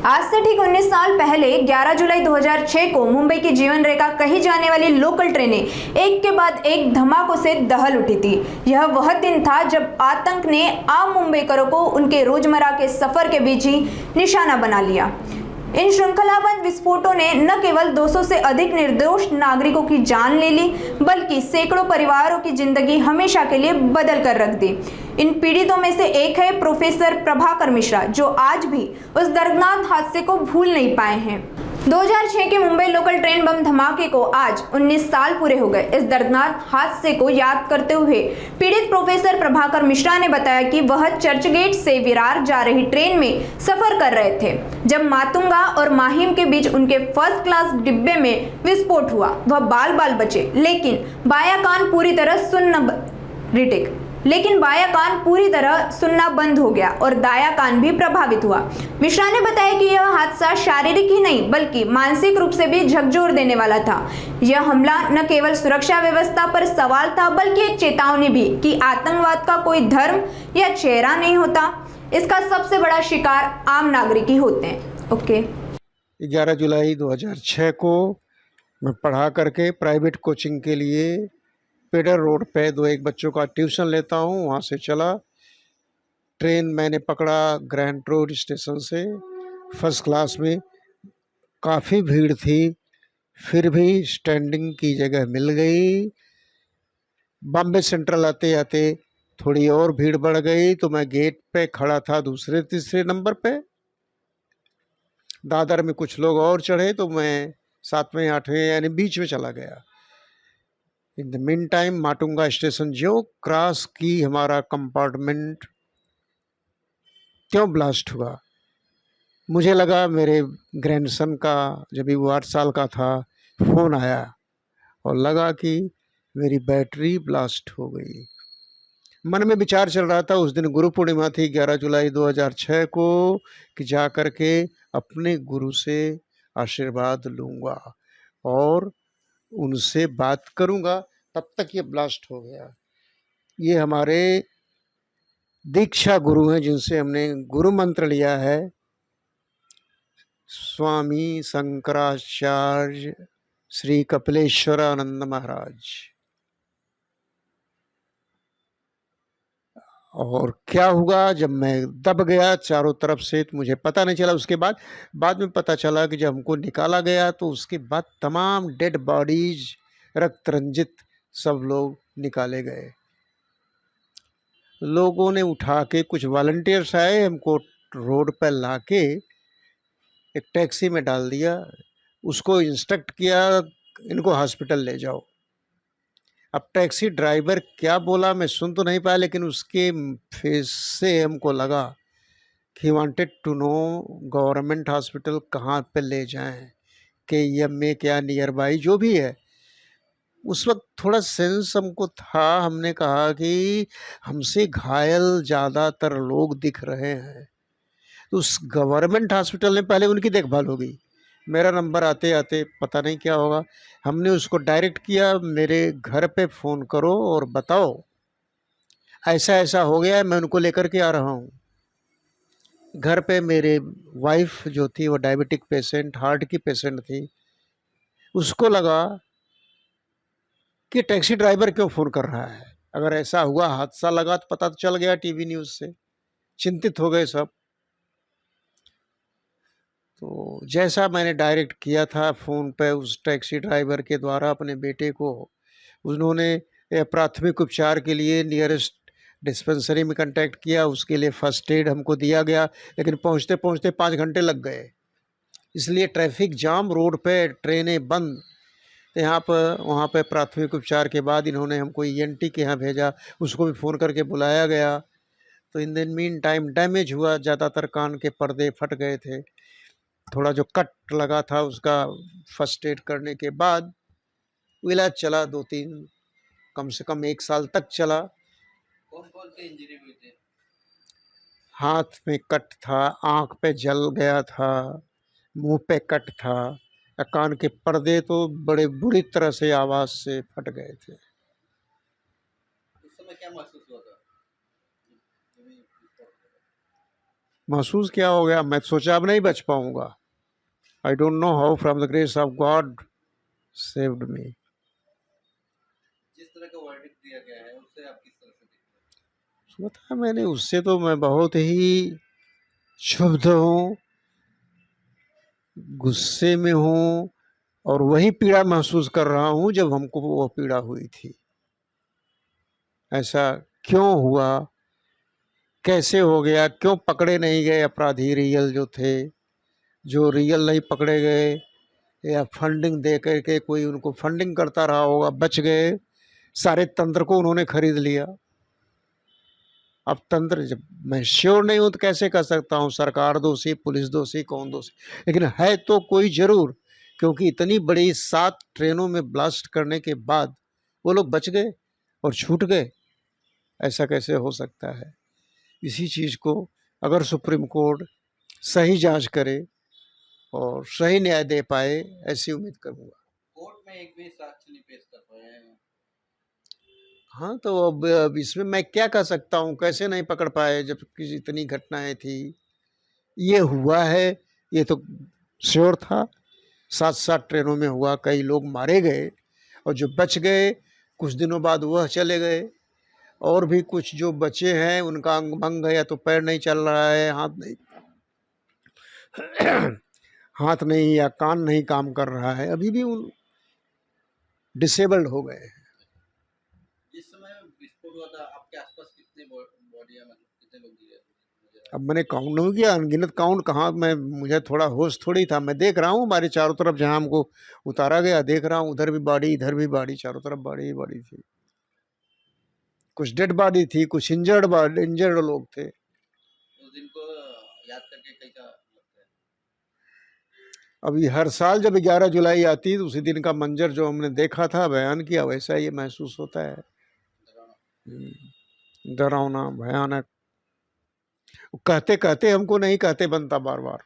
आज से ठीक 19 साल पहले 11 जुलाई 2006 को मुंबई की जीवन रेखा कही जाने वाली लोकल ट्रेनें एक के बाद एक धमाकों से दहल उठी थी। यह वह दिन था जब आतंक ने आम मुंबईकरों को उनके रोजमर्रा के सफर के बीच ही निशाना बना लिया। इन श्रृंखलाबद्ध विस्फोटों ने न केवल 200 से अधिक निर्दोष नागरिकों की जान ले ली, बल्कि सैकड़ों परिवारों की जिंदगी हमेशा के लिए बदल कर रख दी। इन पीड़ितों में से एक है प्रोफेसर प्रभाकर मिश्रा, जो आज भी उस दर्दनाक हादसे को भूल नहीं पाए हैं। 2006 के मुंबई लोकल ट्रेन बम धमाके को आज 19 साल पूरे हो गए। इस दर्दनाक हादसे को याद करते हुए पीड़ित प्रोफेसर प्रभाकर मिश्रा ने बताया कि वह चर्चगेट से विरार जा रही ट्रेन में सफर कर रहे थे जब मातुंगा और माहिम के बीच उनके फर्स्ट क्लास डिब्बे में विस्फोट हुआ। वह बाल बचे, लेकिन बायां कान पूरी तरह सुनना बंद हो गया और दायां कान भी प्रभावित हुआ। मिश्रा ने बताया कि यह हादसा शारीरिक ही नहीं बल्कि मानसिक रूप से भी झकझोर देने वाला था। यह हमला न केवल सुरक्षा व्यवस्था पर सवाल था, बल्कि एक चेतावनी भी कि आतंकवाद का कोई धर्म या चेहरा नहीं होता। इसका सबसे बड़ा शिकार आम नागरिक ही होते हैं। ओके। 11 जुलाई 2006 को मैं पढ़ा करके प्राइवेट कोचिंग के लिए पेडर रोड पे 2-1 बच्चों का ट्यूशन लेता हूँ, वहाँ से चला। ट्रेन मैंने पकड़ा ग्रैंड रोड स्टेशन से फर्स्ट क्लास में। काफ़ी भीड़ थी, फिर भी स्टैंडिंग की जगह मिल गई। बॉम्बे सेंट्रल आते आते थोड़ी और भीड़ बढ़ गई तो मैं गेट पे खड़ा था दूसरे तीसरे नंबर पे। दादर में कुछ लोग और चढ़े तो मैं 7वें 8वें यानी बीच में चला गया। In the mean time Matunga station जो क्रॉस की हमारा कंपार्टमेंट क्यों ब्लास्ट हुआ। मुझे लगा मेरे ग्रैंडसन का, जब भी वो 8 साल का था, फ़ोन आया और लगा कि मेरी बैटरी ब्लास्ट हो गई। मन में विचार चल रहा था, उस दिन गुरु पूर्णिमा थी 11 जुलाई 2006 को, कि जा कर के अपने गुरु से आशीर्वाद लूँगा और उनसे बात करूँगा। तब तक ये ब्लास्ट हो गया। ये हमारे दीक्षा गुरु हैं जिनसे हमने गुरु मंत्र लिया है, स्वामी शंकराचार्य श्री कपिलेश्वरानंद महाराज। और क्या हुआ जब मैं दब गया चारों तरफ से, तो मुझे पता नहीं चला। उसके बाद में पता चला कि जब हमको निकाला गया तो उसके बाद तमाम डेड बॉडीज रक्त रंजित सब लोग निकाले गए। लोगों ने उठा के, कुछ वॉलंटियर्स आए, हमको रोड पर लाके एक टैक्सी में डाल दिया। उसको इंस्ट्रक्ट किया इनको हॉस्पिटल ले जाओ। अब टैक्सी ड्राइवर क्या बोला मैं सुन तो नहीं पाया, लेकिन उसके फेस से हमको लगा कि wanted to know government hospital कहाँ पे ले जाएं, KEM में क्या नियर बाई जो भी है। उस वक्त थोड़ा सेंस हमको था। हमने कहा कि हमसे घायल ज़्यादातर लोग दिख रहे हैं, तो उस गवर्नमेंट हॉस्पिटल में पहले उनकी देखभाल होगी। मेरा नंबर आते आते पता नहीं क्या होगा, हमने उसको डायरेक्ट किया, मेरे घर पे फ़ोन करो और बताओ ऐसा ऐसा हो गया है, मैं उनको लेकर के आ रहा हूँ। घर पे मेरे वाइफ जो थी वो डायबिटिक पेशेंट, हार्ट की पेशेंट थी। उसको लगा कि टैक्सी ड्राइवर क्यों फ़ोन कर रहा है, अगर ऐसा हुआ हादसा लगा तो पता तो चल गया टीवी न्यूज़ से। चिंतित हो गए सब। तो जैसा मैंने डायरेक्ट किया था फ़ोन पे उस टैक्सी ड्राइवर के द्वारा अपने बेटे को, उन्होंने प्राथमिक उपचार के लिए नियरेस्ट डिस्पेंसरी में कांटेक्ट किया। उसके लिए फ़र्स्ट एड हमको दिया गया, लेकिन पहुंचते पहुंचते 5 घंटे लग गए। इसलिए ट्रैफिक जाम, रोड पे डरेनें बंद। तो यहाँ पर वहाँ पे प्राथमिक उपचार के बाद इन्होंने हमको ENT के यहाँ भेजा, उसको भी फ़ोन करके बुलाया गया। तो in the mean time damage हुआ, ज़्यादातर कान के पर्दे फट गए थे। थोड़ा जो कट लगा था उसका फर्स्ट एड करने के बाद इलाज चला 2-3, कम से कम 1 साल तक चला। कौन-कौन से इंजरी हुए थे? हाथ में कट था, आँख पे जल गया था, मुंह पे कट था, कान के पर्दे तो बड़े बुरी तरह से आवाज़ से फट गए थे। उस समय क्या महसूस हुआ था? महसूस क्या हो गया, मैं सोचा अब नहीं बच पाऊंगा। I don't know how from the grace of God saved me. जिस तरह का वर्डिक्ट दिया गया है उससे आप किस तरह से देखते हैं? बता, मैंने उससे तो मैं बहुत ही क्षुब्ध हूँ, गुस्से में हूँ, और वही पीड़ा महसूस कर रहा हूँ जब हमको वो पीड़ा हुई थी। ऐसा क्यों हुआ, कैसे हो गया, क्यों पकड़े नहीं गए अपराधी रियल जो थे, जो रियल नहीं पकड़े गए, या फंडिंग दे करके कोई उनको फंडिंग करता रहा होगा, बच गए। सारे तंत्र को उन्होंने खरीद लिया। अब तंत्र, जब मैं श्योर नहीं हूं तो कैसे कर सकता हूं सरकार दोषी, पुलिस दोषी, कौन दोषी, लेकिन है तो कोई जरूर, क्योंकि इतनी बड़ी 7 ट्रेनों में ब्लास्ट करने के बाद वो लोग बच गए और छूट गए। ऐसा कैसे हो सकता है? इसी चीज़ को अगर सुप्रीम कोर्ट सही जांच करे और सही न्याय दे पाए, ऐसी उम्मीद करूंगा। कोर्ट में एक भी साक्ष्य नहीं पेश कर पाए हैं। हाँ, तो अब इसमें मैं क्या कर सकता हूँ, कैसे नहीं पकड़ पाए जबकि इतनी घटनाएं थी। ये हुआ है, ये तो श्योर था। 7-7 ट्रेनों में हुआ, कई लोग मारे गए, और जो बच गए कुछ दिनों बाद वह चले गए, और भी कुछ जो बचे हैं उनका अंग भंग है, या तो पैर नहीं चल रहा है, हाथ नहीं या कान नहीं काम कर रहा है, अभी भी उन डिसेबल्ड हो गए हैं। जिस समय विस्फोट हुआ था आपके आसपास कितने बॉडी मतलब कितने लोग गिरे नजर अब मैंने काउंट नहीं किया, अनगिनत काउंट कहाँ, मुझे थोड़ा होश थोड़ी था। मैं देख रहा हूँ हमारे चारों तरफ जहाँ हमको उतारा गया, देख रहा हूँ उधर भी बॉडी, इधर भी बॉडी, चारों तरफ बॉडी ही बॉडी थी। कुछ डेड बॉडी थी, कुछ इंजर्ड लोग थे। उस दिन को याद करके कैसा लगता है? अभी हर साल जब 11 जुलाई आती है तो उसी दिन का मंजर जो हमने देखा था, बयान किया, वैसा ये महसूस होता है। डरावना, भयानक। कहते कहते हमको नहीं कहते बनता बार बार।